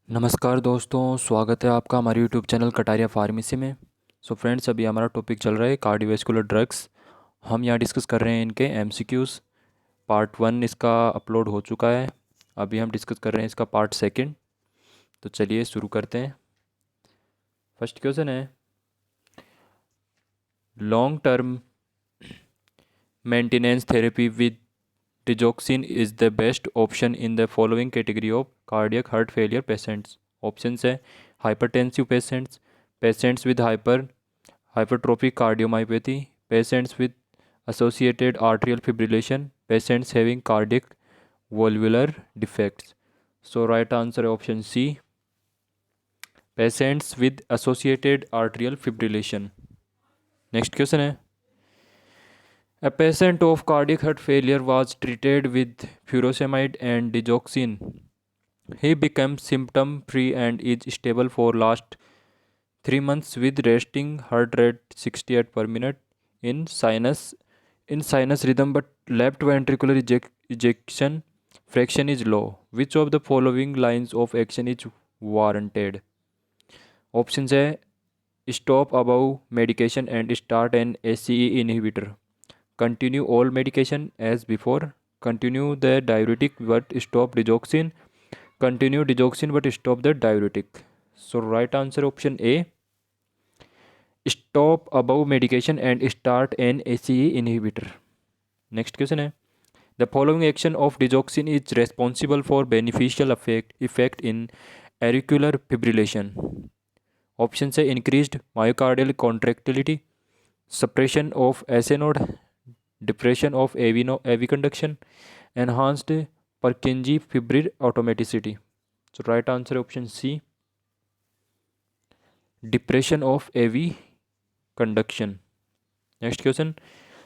नमस्कार दोस्तों, स्वागत है आपका हमारे यूट्यूब चैनल कटारिया फार्मेसी में। सो फ्रेंड्स, अभी हमारा टॉपिक चल रहा है कार्डियोवैस्कुलर ड्रग्स। हम यहाँ डिस्कस कर रहे हैं इनके एमसीक्यूज़। पार्ट 1 इसका अपलोड हो चुका है। अभी हम डिस्कस कर रहे हैं इसका पार्ट 2। तो चलिए शुरू करते हैं। फर्स्ट क्वेश्चन है, long term maintenance therapy with digoxin is the best option in the following category of cardiac heart failure patients. Options है hypertensive patients, patients with hypertrophic cardiomyopathy, patients with associated atrial fibrillation, patients having cardiac valvular defects. So right answer option C, patients with associated atrial fibrillation. Next question है, a patient of cardiac heart failure was treated with furosemide and digoxin. He became symptom free and is stable for last 3 months with resting heart rate 68 per minute in sinus rhythm, but left ventricular ejection fraction is low. Which of the following lines of action is warranted? Options है, stop above medication and start an ACE inhibitor, continue all medication as before, continue the diuretic but stop digoxin, continue digoxin but stop the diuretic. So right answer option A, stop above medication and start an ACE inhibitor. Next question है, the following action of digoxin is responsible for beneficial effect in auricular fibrillation. Options है, increased myocardial contractility, suppression of SA node, depression of AV conduction, enhanced Purkinje fibrin automaticity. So right answer option C, depression of AV conduction. Next question,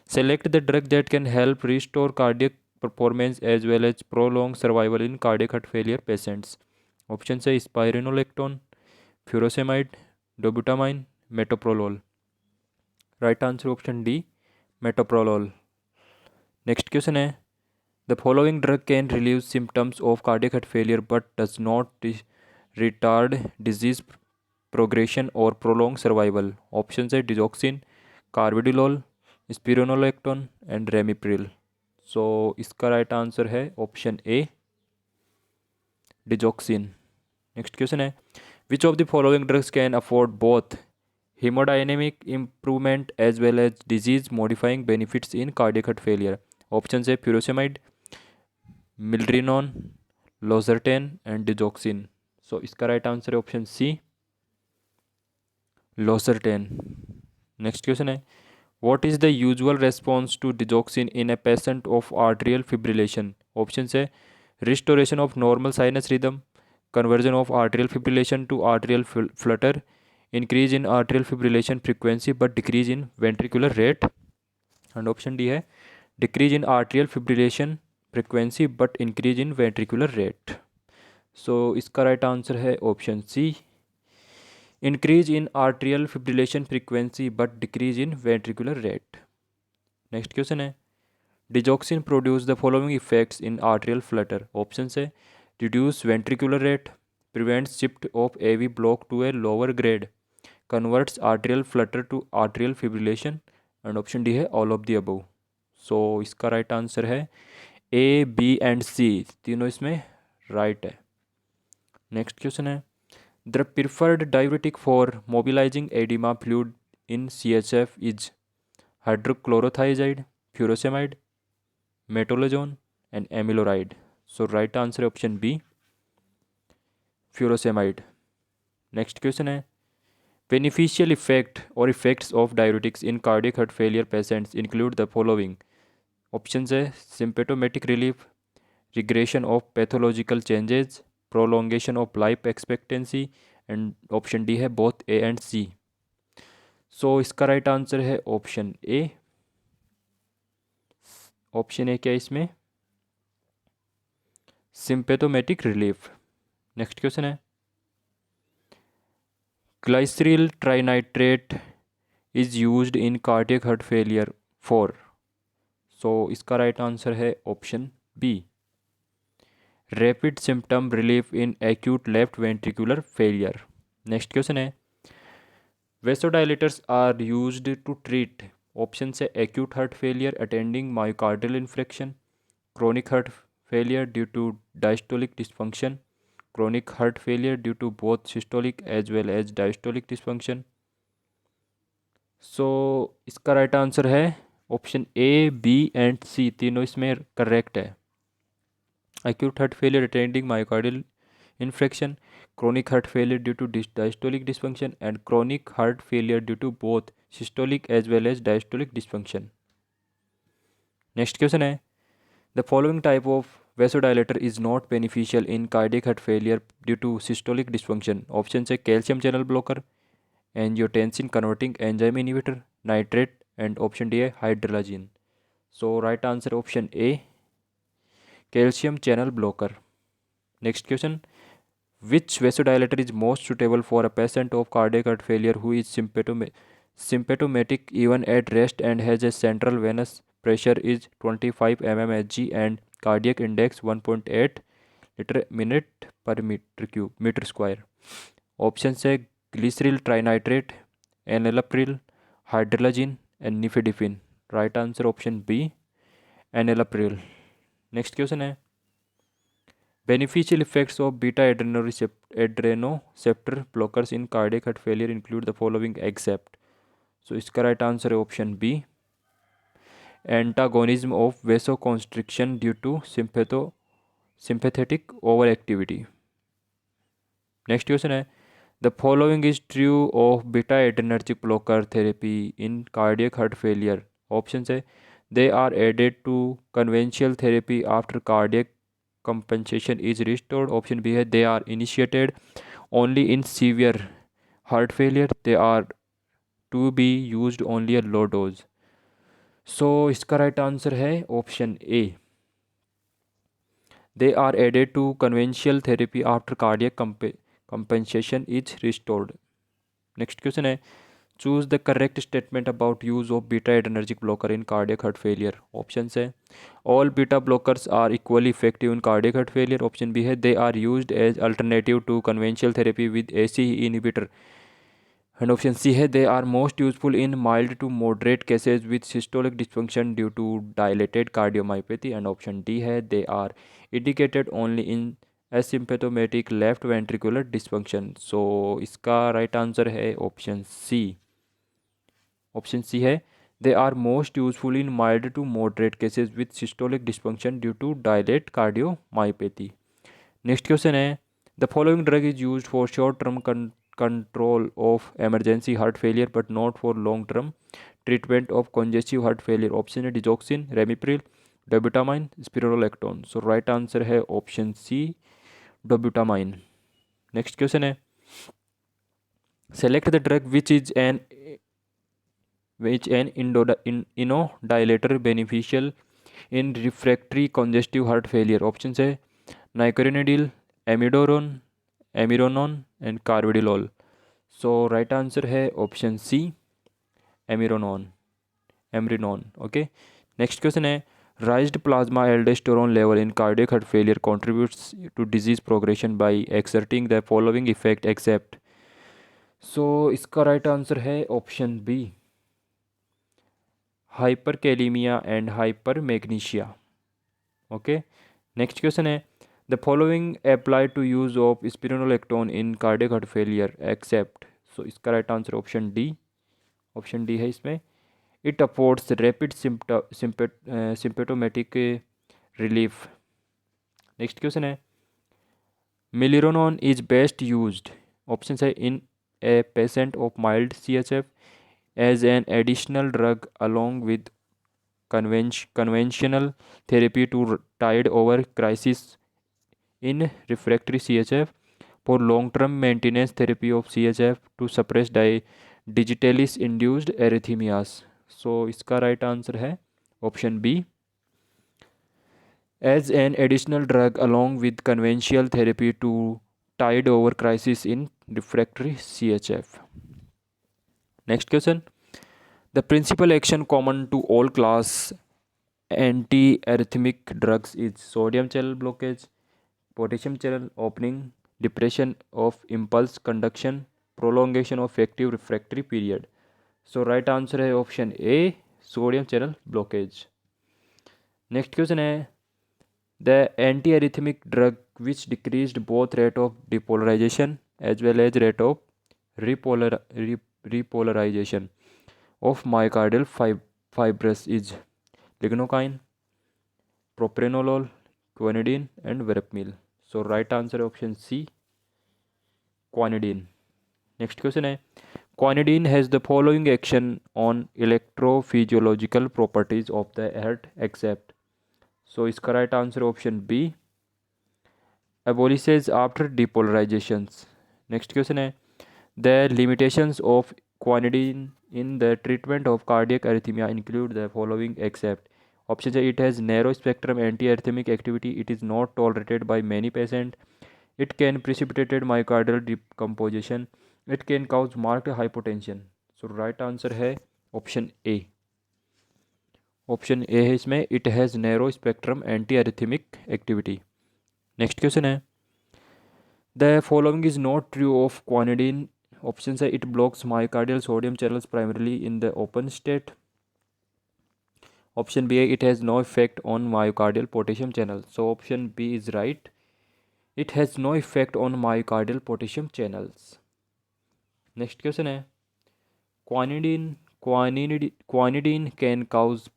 select the drug that can help restore cardiac performance as well as prolong survival in cardiac heart failure patients. Options है, spironolactone, furosemide, dobutamine, metoprolol. Right answer option D, metoprolol. Next question है, the following drug can relieve symptoms of cardiac heart failure but does not retard disease progression or prolong survival. Options है, digoxin, carvedilol, spironolactone and ramipril. So इसका right answer है option A, digoxin. Next question है, which of the following drugs can afford both haemodynamic improvement as well as disease modifying benefits in cardiac heart failure. Option है, furosemide, milrinone, losartan and digoxin. So इसका right answer है option C, losartan. Next question है, what is the usual response to digoxin in a patient of atrial fibrillation? Options है, restoration of normal sinus rhythm, conversion of atrial fibrillation to atrial flutter, increase in atrial fibrillation frequency but decrease in ventricular rate, and option D है, decrease in atrial fibrillation frequency but increase in ventricular rate. So इसका right answer है option C, increase in atrial fibrillation frequency but decrease in ventricular rate. Next question है, digoxin produce the following effects in atrial flutter. Options है, reduce ventricular rate, prevents shift of AV block to a lower grade, converts atrial flutter to atrial fibrillation, and option D है all of the above. So इसका right answer है ए, B and सी, तीनों इसमें right है. Next question है, the preferred diuretic for mobilizing edema fluid in CHF is hydrochlorothiazide, furosemide, metolazone, and amiloride. So right answer option B, furosemide. Next question है, beneficial effect or effects of diuretics in cardiac heart failure patients include the following. Options है, symptomatic relief, regression of pathological changes, prolongation of life expectancy, and option D है both A and C. So इसका right answer है option A. Option A क्या है इसमें, sympathomimetic relief. Next question है, glyceryl trinitrate is used in cardiac heart failure for. So इसका right answer है option B, rapid symptom relief in acute left ventricular failure. Next question है, vasodilators are used to treat, option है acute heart failure attending myocardial infarction, chronic heart failure due to diastolic dysfunction, chronic heart failure due to both systolic as well as diastolic dysfunction. सो इसका right answer है option A, B and सी, तीनों इसमें correct है. acute heart failure attending myocardial infarction, chronic heart failure due to diastolic dysfunction, and chronic heart failure due to both systolic as well as diastolic dysfunction. Next question है, the following type of vasodilator is not beneficial in cardiac heart failure due to systolic dysfunction. Option है calcium channel blocker, angiotensin converting enzyme inhibitor, nitrate, and option D है hydralazine. So right answer option A, calcium channel blocker. Next question, which vasodilator is most suitable for a patient of cardiac heart failure who is symptomatic even at rest and has a central venous pressure is 25 mmHg and cardiac index 1.8 liter minute per meter square. Options है glyceryl trinitrate, enalapril, hydralazine and nifedipine. Right answer option B, enalapril. Next question है, beneficial effects of beta adrenoceptor blockers in cardiac heart failure include the following except. So इसका right answer है option B, antagonism of vasoconstriction due to sympathetic overactivity. Next question है, the following is true of beta adrenergic blocker therapy in cardiac heart failure. Options है they are added to conventional therapy after cardiac compensation is restored. Option B है they are initiated only in severe heart failure. They are to be used only a low dose. So इसका right answer है option A, they are added to conventional therapy after cardiac compensation is restored. Next question है, choose the correct statement about use of beta adrenergic blocker in cardiac heart failure. Options है all beta blockers are equally effective in cardiac heart failure. Option B है they are used as alternative to conventional therapy with ACE inhibitor. And option C है they are most useful in mild to moderate cases with systolic dysfunction due to dilated cardiomyopathy. And option D है they are indicated only in asymptomatic left ventricular dysfunction. So इसका right answer है option C. Option C है they are most useful in mild to moderate cases with systolic dysfunction due to dilated cardiomyopathy. Next question है, the following drug is used for short term control of emergency heart failure but not for long term treatment of congestive heart failure. Option है digoxin, ramipril, dobutamine, spironolactone. So right answer है option C, dobutamine. Next question है, select the drug which an inodilator beneficial in refractory congestive heart failure. Options है nicotinamide, amironon and carvedilol. So right answer है option C, amironon. Okay. Next question है, raised plasma aldosterone level in cardiac heart failure contributes to disease progression by exerting the following effect except. So इसका right answer है option B, hyperkalemia and hypermagnesia. Okay. Next question है, the following apply to use of spironolactone in cardiac heart failure except. So इसका right answer option D. Option D है इसमें, it affords rapid symptomatic relief. Next question है, milrinone is best used. Options है in a patient of mild CHF, as an additional drug along with conventional therapy to tide over crisis in refractory CHF, for long-term maintenance therapy of CHF to suppress digitalis induced arrhythmias. So इसका right answer है option B, as an additional drug along with conventional therapy to tide over crisis in refractory CHF. Next question, the principal action common to all class anti-arrhythmic drugs is sodium channel blockage, potassium channel opening, depression of impulse conduction, prolongation of active refractory period. So right answer है option A, sodium channel blockage. Next question है the anti arrhythmic drug which decreased both rate of depolarisation as well as rate of repolarization of myocardial fibrous is lignocaine, propranolol, quinidine and verapamil. So right answer option C, quinidine. Next question है quinidine has the following action on electrophysiological properties of the heart except. So इसका right answer option B, abolishes after depolarizations. Next question है the limitations of quinidine in the treatment of cardiac arrhythmia include the following except. Option A, it has narrow spectrum antiarrhythmic activity, it is not tolerated by many patients, it can precipitate myocardial decomposition, it can cause marked hypotension. So right answer है option A, option A है इसमें, it has narrow spectrum anti arrhythmic activity. Next question है the following is not true of quinidine. Option है it blocks myocardial sodium channels primarily in the open state. Option B है it has no effect on myocardial potassium channel. So option B is right, it has no effect on myocardial potassium channels. Next question है quinidine can cause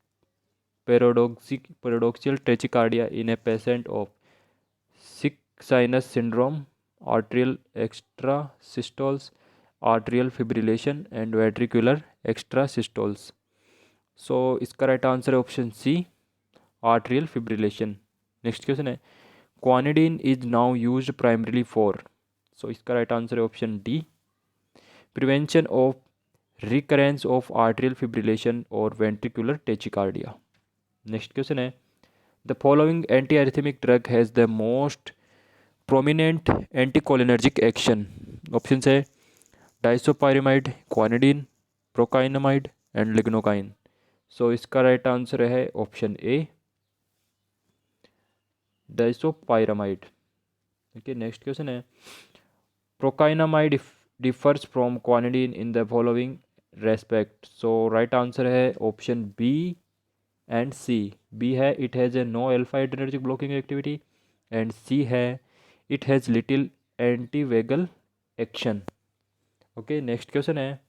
paradoxical tachycardia in a patient of sick sinus syndrome, arterial extrasystoles, arterial fibrillation and ventricular extrasystoles. So इसका right answer है option C, atrial fibrillation. Next question है quinidine is now used primarily for. So इसका right answer है option D, prevention of recurrence of atrial fibrillation और ventricular tachycardia. Next question है the following anti arrhythmic drug has the most prominent anticholinergic action. Option है disopyramide, quinidine, procainamide and lignocaine. So इसका right answer है option A, disopyramide. Okay next question है प्रोकाइनामाइड differs from quinidine in the following respect. So right answer है option B and C. B है it has a no alpha adrenergic blocking activity and C है it has little antivagal action. Okay next question है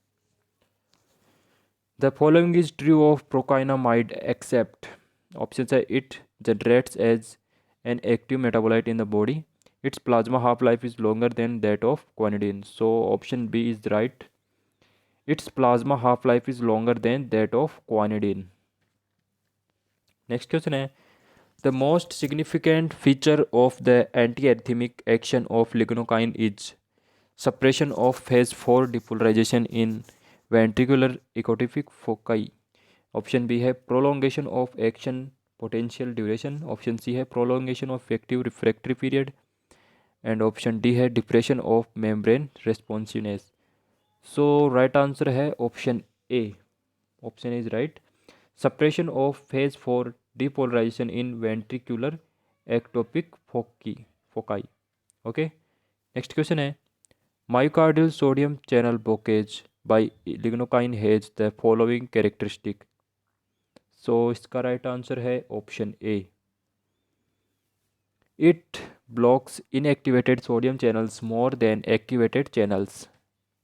the following is true of procainamide except. Option है it generates as an active metabolite in the body, its plasma half life is longer than that of quinidine. So option B is right, it's plasma half life is longer than that of quinidine. Next question है the most significant feature of the anti arrhythmic action of lignocaine is suppression of phase 4 depolarization in ventricular ectopic foci. Option B है prolongation of action potential duration. Option C है prolongation of active refractory period and option D है depression of membrane responsiveness. So right answer है option A, option is right, suppression of phase 4 depolarization in ventricular ectopic foci. Okay, next question है myocardial sodium channel blockage by lignocaine has the following characteristic. So इसका right answer है option A, it blocks inactivated sodium channels more than activated channels.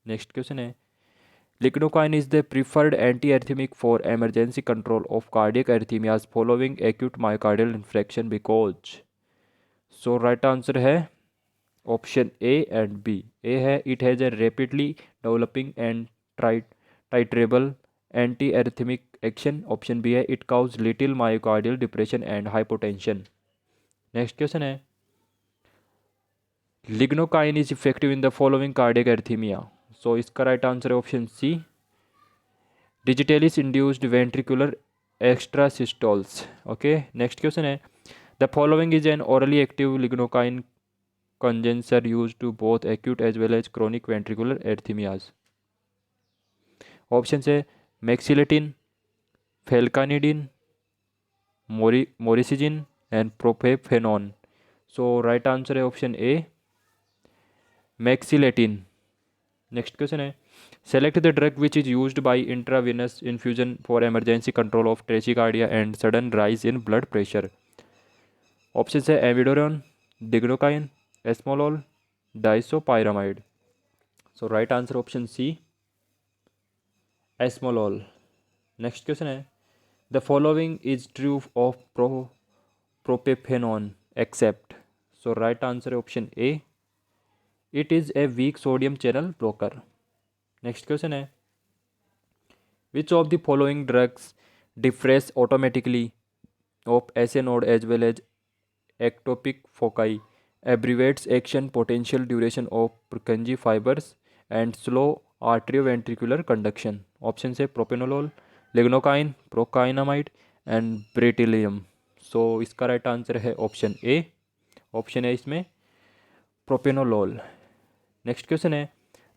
Next question है Lignocaine is the preferred antiarrhythmic for emergency control of cardiac arrhythmias following acute myocardial infarction because. So right answer है option A and B. A है it has a rapidly developing and titrable antiarrhythmic action. Option B है it causes little myocardial depression and hypotension. Next question है Lignocaine is effective in the following cardiac arrhythmia. So इसका right answer है option C, digitalis induced ventricular extrasystoles. Okay next question है the following is an orally active lignocaine congener use to both acute as well as chronic ventricular arrhythmias. Option है mexiletine, flecainide, moricizine and propafenone. So right answer है option A mexiletine. Next question है select the drug which is used by intravenous infusion for emergency control of tachycardia and sudden rise in blood pressure. Option है एविडोरन, डिग्लोकाइन, esmolol, disopyramide. So right answer option C esmolol. Next question है the following is true of propafenone except. So right answer है option A it is a weak sodium channel blocker. Next question है which of the following drugs depress automatically of SA node as well as ectopic foci, abbreviates action potential duration of Purkinje fibers and slow atrioventricular conduction। Option है propranolol, lignocaine, procainamide and bretylium. So इसका right answer है option A. Option है इसमें propranolol. Next question है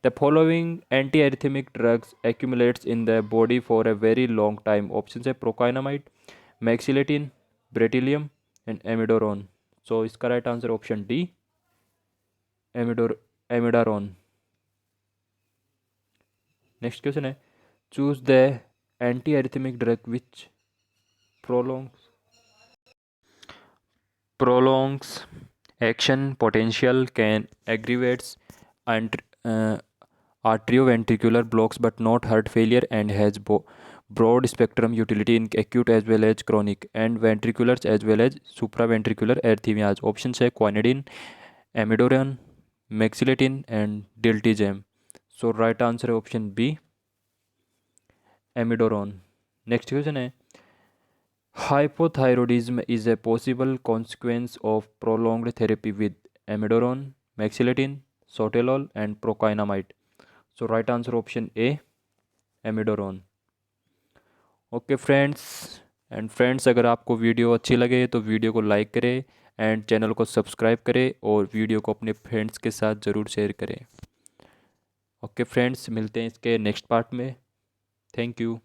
the following anti arrhythmic drugs accumulates in the body for a very long time. Option है procainamide, mexiletine, bretylium and amiodarone. So इसका right answer option D amiodarone. Next question है choose the anti arrhythmic drug which prolongs action potential can aggravates and atrioventricular blocks but not heart failure and has broad spectrum utility in acute as well as chronic and ventriculars as well as supraventricular arrhythmias। options है quinidine, amiodarone, mexiletine and diltiazem। so right answer है option B amiodarone। next question है hypothyroidism is a possible consequence of prolonged therapy with amiodarone, mexiletine, sotalol and procainamide। so right answer option A amiodarone। Okay friends अगर आपको video अच्छी लगे तो video को like करें and channel को subscribe करें और वीडियो को अपने फ्रेंड्स के साथ ज़रूर शेयर करें। ओके फ्रेंड्स मिलते हैं इसके नेक्स्ट पार्ट में। Thank you.